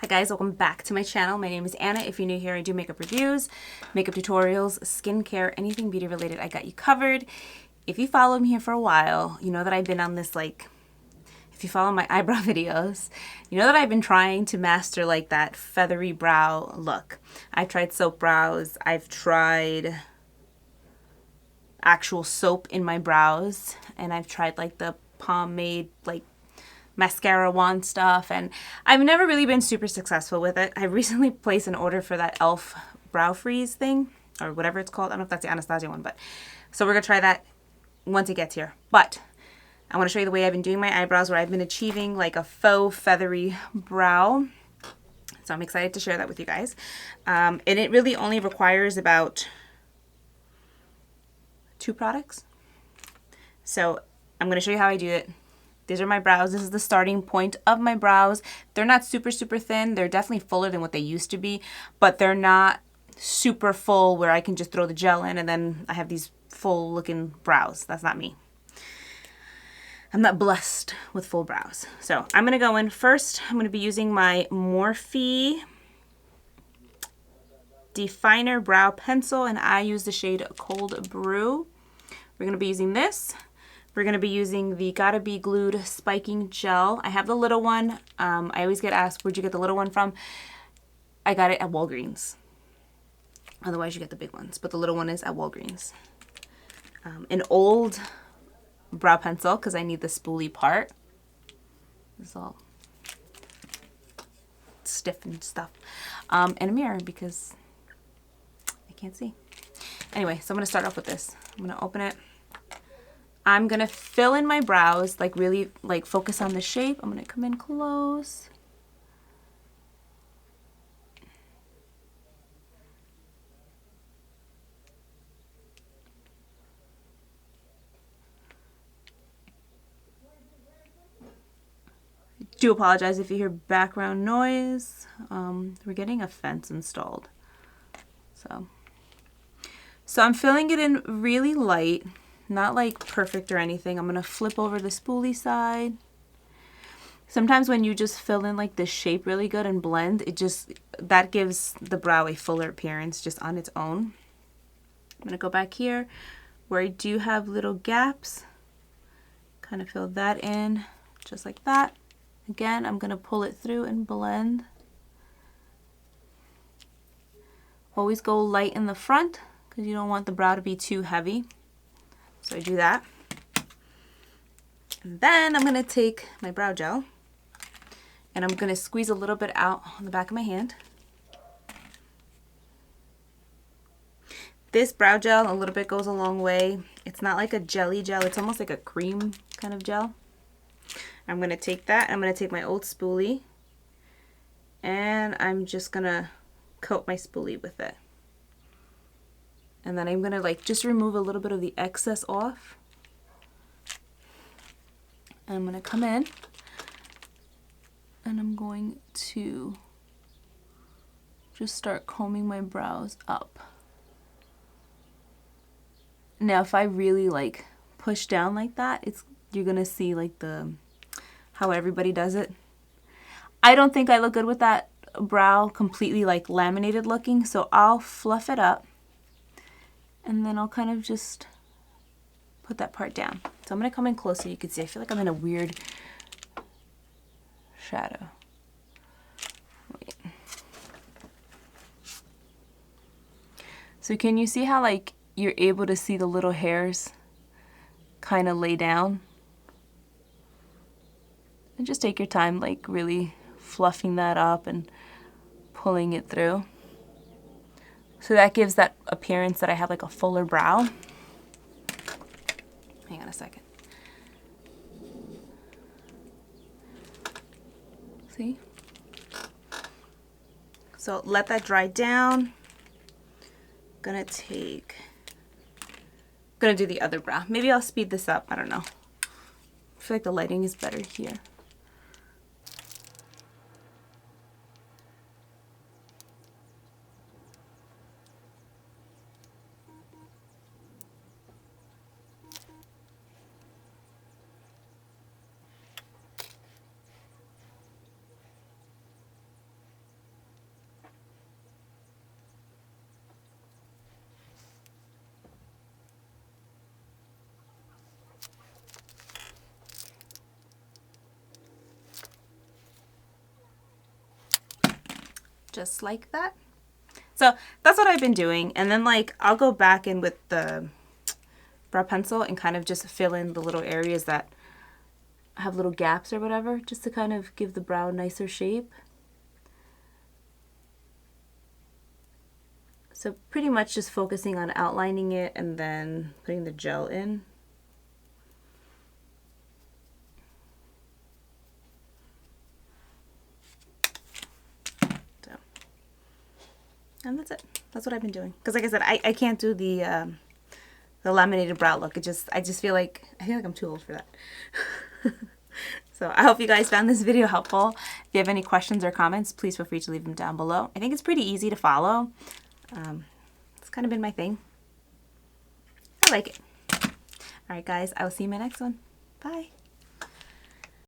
Hi guys, welcome back to my channel. My name is Anna. If you're new here, I do makeup reviews, makeup tutorials, skincare, anything beauty related, I got you covered. If you follow me here for a while, you know that I've been on this, like, if you follow my eyebrow videos, you know that I've been trying to master like that feathery brow look. I've tried soap brows, I've tried actual soap in my brows, and I've tried like the pomade, like mascara wand stuff, and I've never really been super successful with it. I recently placed an order for that e.l.f. brow freeze thing, or whatever it's called. I don't know if that's the Anastasia one, but so we're gonna try that once it gets here. But I want to show you the way I've been doing my eyebrows, where I've been achieving like a faux feathery brow. So I'm excited to share that with you guys. And it really only requires about 2 products. So I'm going to show you how I do it. These are my brows. This is the starting point of my brows. They're not super, super thin. They're definitely fuller than what they used to be, but they're not super full where I can just throw the gel in and then I have these full looking brows. That's not me. I'm not blessed with full brows. So I'm going to go in first. I'm going to be using my Morphe Definer Brow Pencil, and I use the shade Cold Brew. We're going to be using this. We're going to be using the Gotta Be Glued Spiking Gel. I have the little one. I always get asked, where'd you get the little one from? I got it at Walgreens. Otherwise, you get the big ones, but the little one is at Walgreens. An old brow pencil, because I need the spoolie part. It's all stiff and stuff. And a mirror, because I can't see. Anyway, so I'm going to start off with this. I'm going to open it. I'm going to fill in my brows, like really like focus on the shape. I'm going to come in close. Do apologize if you hear background noise. We're getting a fence installed. So I'm filling it in really light, not like perfect or anything. I'm going to flip over the spoolie side. Sometimes when you just fill in like the shape really good and blend, that gives the brow a fuller appearance just on its own. I'm going to go back here where I do have little gaps. Kind of fill that in just like that. Again, I'm going to pull it through and blend. Always go light in the front because you don't want the brow to be too heavy. So I do that. And then I'm going to take my brow gel and I'm going to squeeze a little bit out on the back of my hand. This brow gel, a little bit goes a long way. It's not like a jelly gel. It's almost like a cream kind of gel. I'm going to take that. I'm going to take my old spoolie and I'm just going to coat my spoolie with it. And then I'm going to like just remove a little bit of the excess off. And I'm going to come in and I'm going to just start combing my brows up. Now if I really like push down like that, you're going to see like how everybody does it. I don't think I look good with that brow completely like laminated looking, so I'll fluff it up and then I'll kind of just put that part down. So I'm going to come in close so you can see. I feel like I'm in a weird shadow. Wait. So can you see how like you're able to see the little hairs kind of lay down? And just take your time, like really fluffing that up and pulling it through. So that gives that appearance that I have like a fuller brow. Hang on a second. See? So let that dry down. Gonna do the other brow. Maybe I'll speed this up, I don't know. I feel like the lighting is better here. just like that. So that's what I've been doing. And then like I'll go back in with the brow pencil and kind of just fill in the little areas that have little gaps or whatever, just to kind of give the brow a nicer shape. So pretty much just focusing on outlining it and then putting the gel in. So, and that's it. That's what I've been doing. Because like I said, I can't do the laminated brow look. I feel like I'm too old for that. So I hope you guys found this video helpful. If you have any questions or comments, please feel free to leave them down below. I think it's pretty easy to follow. It's kind of been my thing. I like it. All right, guys, I will see you in my next one. Bye.